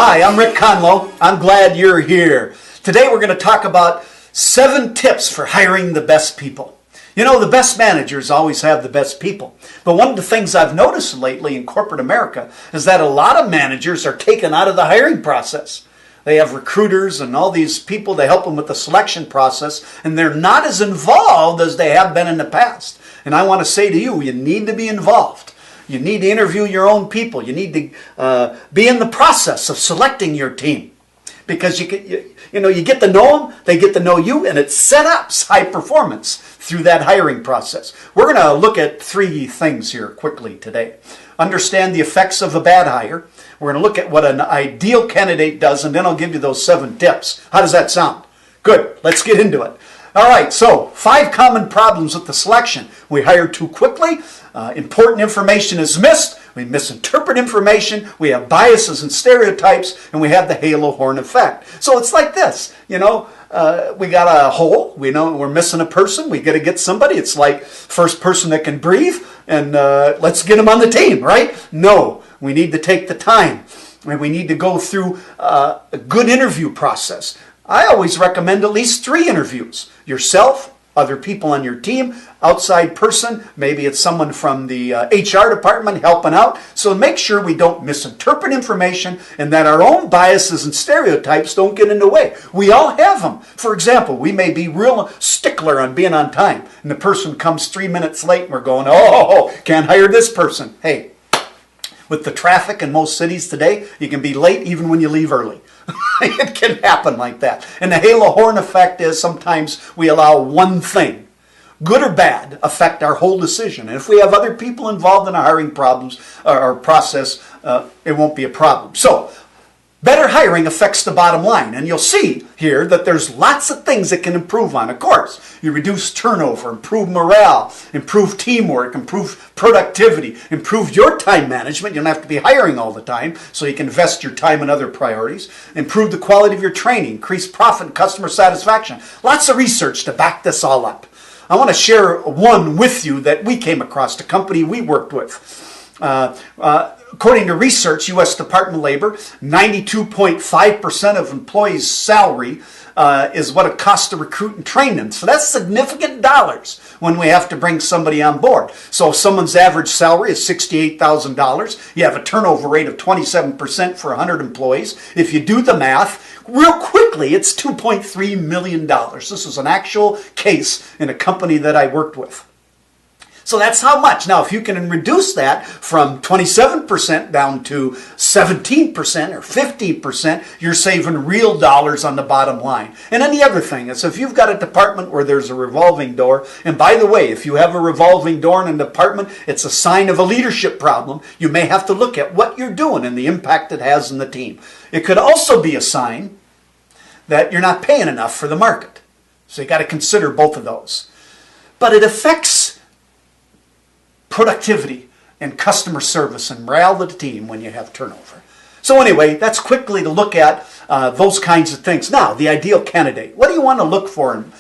Hi, I'm Rick Conlow. I'm glad you're here. Today we're going to talk about 7 tips for hiring the best people. You know, the best managers always have the best people. But one of the things I've noticed lately in corporate America is that a lot of managers are taken out of the hiring process. They have recruiters and all these people to help them with the selection process, and they're not as involved as they have been in the past. And I want to say to you, you need to be involved. You need to interview your own people. You need to be in the process of selecting your team. Because you get to know them, they get to know you, and it sets up high performance through that hiring process. We're going to look at 3 things here quickly today. Understand the effects of a bad hire. We're going to look at what an ideal candidate does, and then I'll give you those 7 tips. How does that sound? Good. Let's get into it. All right, so 5 common problems with the selection. We hire too quickly. Important information is missed. We misinterpret information. We have biases and stereotypes, and we have the halo horn effect. So it's like this, we got a hole. We know we're missing a person. We got to get somebody. It's like first person that can breathe, and let's get them on the team, right? No, we need to take the time, and we need to go through a good interview process. I always recommend at least 3 interviews. Yourself, other people on your team, outside person, maybe it's someone from the HR department helping out. So make sure we don't misinterpret information and that our own biases and stereotypes don't get in the way. We all have them. For example, we may be real stickler on being on time, and the person comes 3 minutes late and we're going, oh, can't hire this person. Hey, with the traffic in most cities today, you can be late even when you leave early. It can happen like that. And the halo horn effect is sometimes we allow one thing, good or bad, affect our whole decision. And if we have other people involved in our hiring problems or process, it won't be a problem. So, better hiring affects the bottom line. And you'll see here that there's lots of things it can improve on. Of course, you reduce turnover, improve morale, improve teamwork, improve productivity, improve your time management. You don't have to be hiring all the time, so you can invest your time in other priorities. Improve the quality of your training, increase profit and customer satisfaction. Lots of research to back this all up. I want to share one with you that we came across, the company we worked with. According to research, U.S. Department of Labor, 92.5% of employees' salary is what it costs to recruit and train them. So that's significant dollars when we have to bring somebody on board. So if someone's average salary is $68,000, you have a turnover rate of 27% for 100 employees. If you do the math, real quickly, it's $2.3 million. This is an actual case in a company that I worked with. So that's how much. Now, if you can reduce that from 27% down to 17% or 15%, you're saving real dollars on the bottom line. And then the other thing is, if you've got a department where there's a revolving door, and by the way, if you have a revolving door in a department, it's a sign of a leadership problem. You may have to look at what you're doing and the impact it has on the team. It could also be a sign that you're not paying enough for the market. So you got to consider both of those. But it affects productivity and customer service and morale of the team when you have turnover. So anyway, that's quickly to look at those kinds of things. Now, the ideal candidate. What do you want to look for in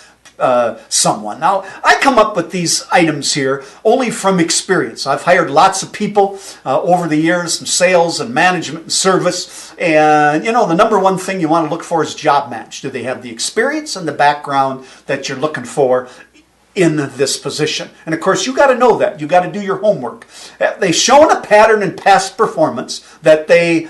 someone? Now, I come up with these items here only from experience. I've hired lots of people over the years in sales and management and service. And, the number one thing you want to look for is job match. Do they have the experience and the background that you're looking for in this position? And of course, you got to know that. You got to do your homework. They've shown a pattern in past performance that they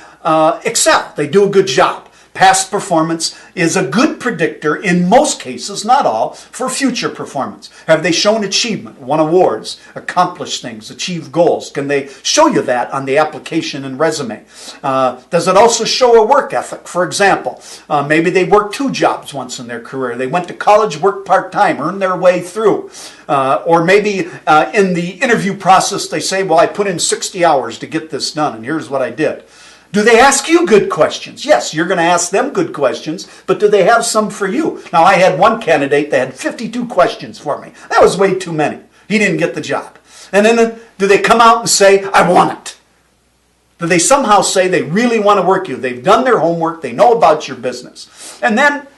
excel. They do a good job. Past performance is a good predictor, in most cases, not all, for future performance. Have they shown achievement, won awards, accomplished things, achieved goals? Can they show you that on the application and resume? Does it also show a work ethic? For example, maybe they worked 2 jobs once in their career. They went to college, worked part-time, earned their way through. Or maybe in the interview process they say, well, I put in 60 hours to get this done, and here's what I did. Do they ask you good questions? Yes, you're going to ask them good questions, but do they have some for you? Now, I had one candidate that had 52 questions for me. That was way too many. He didn't get the job. And then do they come out and say, I want it? Do they somehow say they really want to work you? They've done their homework. They know about your business. And then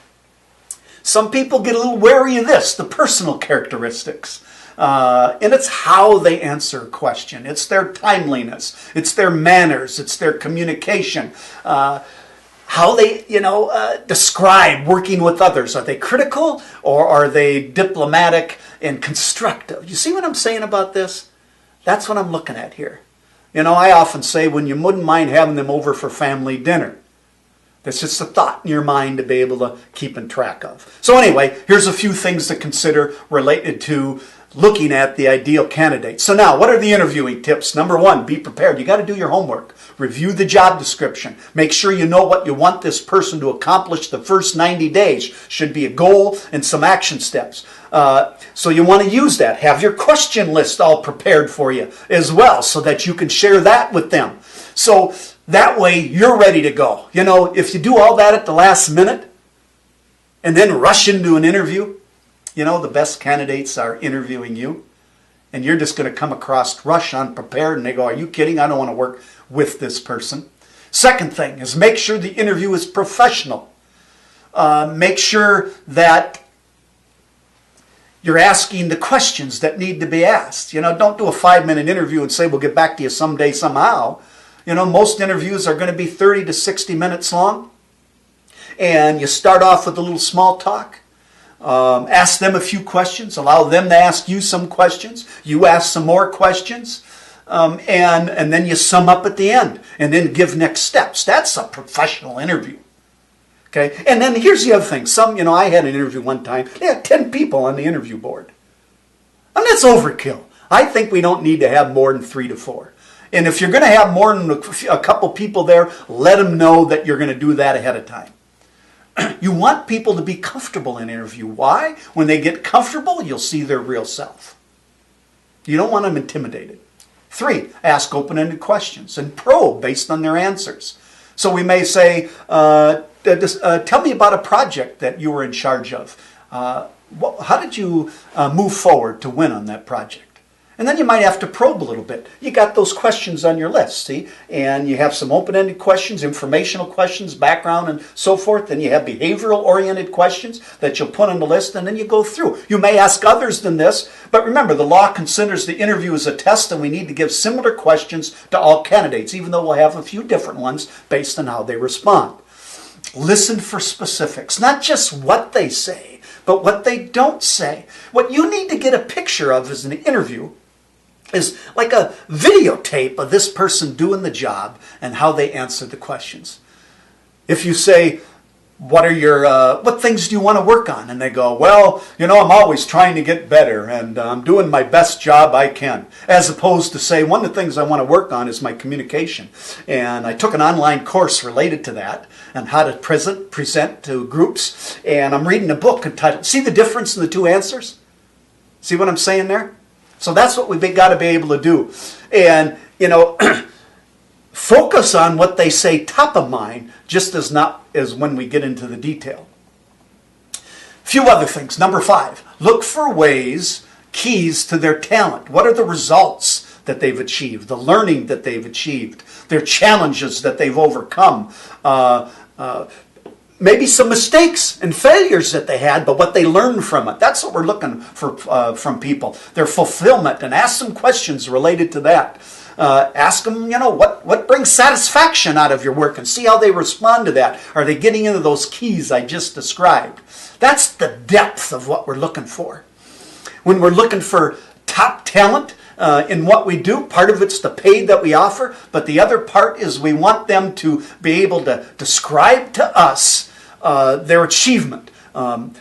some people get a little wary of this, the personal characteristics. And it's how they answer a question. It's their timeliness. It's their manners. It's their communication. how they, describe working with others. Are they critical or are they diplomatic and constructive? You see what I'm saying about this? That's what I'm looking at here. I often say when you wouldn't mind having them over for family dinner. That's just a thought in your mind to be able to keep in track of. So anyway, here's a few things to consider related to looking at the ideal candidate. So now, what are the interviewing tips? Number one, be prepared. You got to do your homework. Review the job description. Make sure you know what you want this person to accomplish the first 90 days. Should be a goal and some action steps. So you want to use that. Have your question list all prepared for you as well so that you can share that with them. So that way you're ready to go. If you do all that at the last minute and then rush into an interview, the best candidates are interviewing you. And you're just going to come across rush unprepared and they go, are you kidding? I don't want to work with this person. Second thing is make sure the interview is professional. Make sure that you're asking the questions that need to be asked. Don't do a 5-minute interview and say, we'll get back to you someday, somehow. Most interviews are going to be 30 to 60 minutes long. And you start off with a little small talk. Ask them a few questions. Allow them to ask you some questions. You ask some more questions. And then you sum up at the end. And then give next steps. That's a professional interview. Okay? And then here's the other thing. I had an interview one time. They had 10 people on the interview board. And that's overkill. I think we don't need to have more than 3 to 4. And if you're going to have more than a couple people there, let them know that you're going to do that ahead of time. You want people to be comfortable in an interview. Why? When they get comfortable, you'll see their real self. You don't want them intimidated. 3, ask open-ended questions and probe based on their answers. So we may say, tell me about a project that you were in charge of. How did you move forward to win on that project? And then you might have to probe a little bit. You got those questions on your list, see? And you have some open-ended questions, informational questions, background, and so forth. Then you have behavioral-oriented questions that you'll put on the list, and then you go through. You may ask others than this, but remember, the law considers the interview as a test, and we need to give similar questions to all candidates, even though we'll have a few different ones based on how they respond. Listen for specifics, not just what they say, but what they don't say. What you need to get a picture of as an interview is like a videotape of this person doing the job and how they answer the questions. If you say, what things do you want to work on? And they go, well, I'm always trying to get better and I'm doing my best job I can. As opposed to say, one of the things I want to work on is my communication. And I took an online course related to that and how to present to groups. And I'm reading a book entitled, see the difference in the two answers? See what I'm saying there? So that's what we've got to be able to do. And, focus on what they say top of mind, just as not as when we get into the detail. A few other things. Number 5, look for keys to their talent. What are the results that they've achieved, the learning that they've achieved, their challenges that they've overcome, maybe some mistakes and failures that they had, but what they learned from it. That's what we're looking for from people. Their fulfillment, and ask some questions related to that. Ask them, what brings satisfaction out of your work and see how they respond to that. Are they getting into those keys I just described? That's the depth of what we're looking for. When we're looking for top talent in what we do, part of it's the pay that we offer, but the other part is we want them to be able to describe to us their achievement,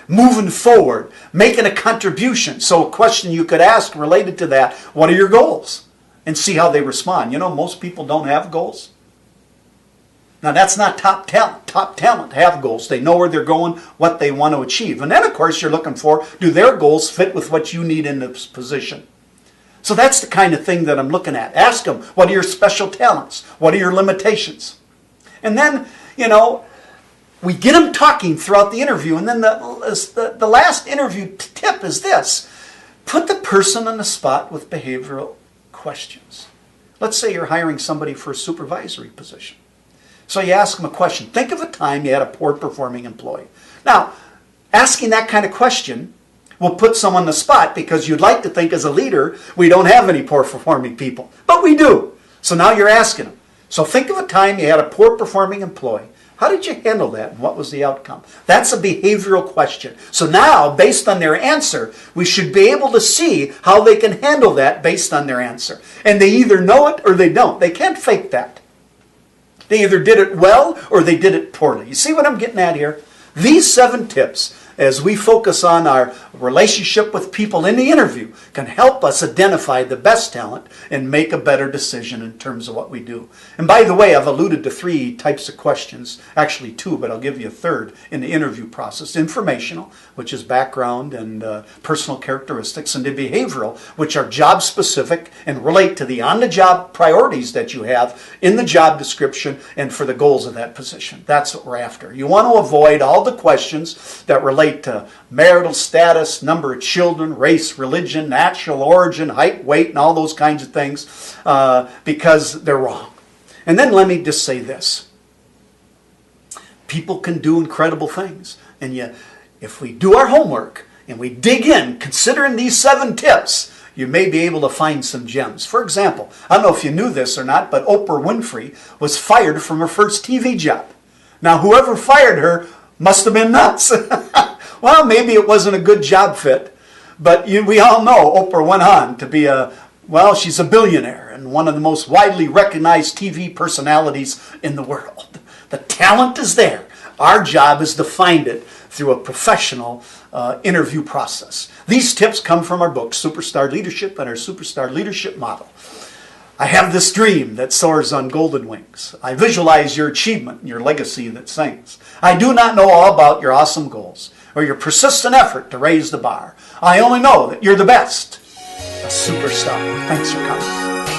moving forward, making a contribution. So a question you could ask related to that, what are your goals? And see how they respond. Most people don't have goals. Now that's not top talent. Top talent have goals. They know where they're going, what they want to achieve. And then of course you're looking for, do their goals fit with what you need in this position? So that's the kind of thing that I'm looking at. Ask them, what are your special talents? What are your limitations? And then, we get them talking throughout the interview. And then the last interview tip is this. Put the person on the spot with behavioral questions. Let's say you're hiring somebody for a supervisory position. So you ask them a question. Think of a time you had a poor performing employee. Now, asking that kind of question will put someone on the spot because you'd like to think as a leader we don't have any poor performing people. But we do. So now you're asking them. So think of a time you had a poor performing employee. How did you handle that, and what was the outcome? That's a behavioral question. So now, based on their answer, we should be able to see how they can handle that based on their answer. And they either know it or they don't. They can't fake that. They either did it well or they did it poorly. You see what I'm getting at here? These 7 tips, as we focus on our relationship with people in the interview, can help us identify the best talent and make a better decision in terms of what we do. And by the way, I've alluded to 3 types of questions, actually 2, but I'll give you a third in the interview process. Informational, which is background and personal characteristics, and the behavioral, which are job specific and relate to the on-the-job priorities that you have in the job description and for the goals of that position. That's what we're after. You want to avoid all the questions that relate to marital status, number of children, race, religion, natural origin, height, weight, and all those kinds of things because they're wrong. And then let me just say this. People can do incredible things. And yet, if we do our homework and we dig in, considering these 7 tips, you may be able to find some gems. For example, I don't know if you knew this or not, but Oprah Winfrey was fired from her first TV job. Now, whoever fired her must have been nuts. Well, maybe it wasn't a good job fit, but we all know Oprah went on to be she's a billionaire and one of the most widely recognized TV personalities in the world. The talent is there. Our job is to find it through a professional interview process. These tips come from our book, Superstar Leadership, and our Superstar Leadership Model. I have this dream that soars on golden wings. I visualize your achievement and your legacy that sings. I do not know all about your awesome goals or your persistent effort to raise the bar. I only know that you're the best, a superstar. Thanks for coming.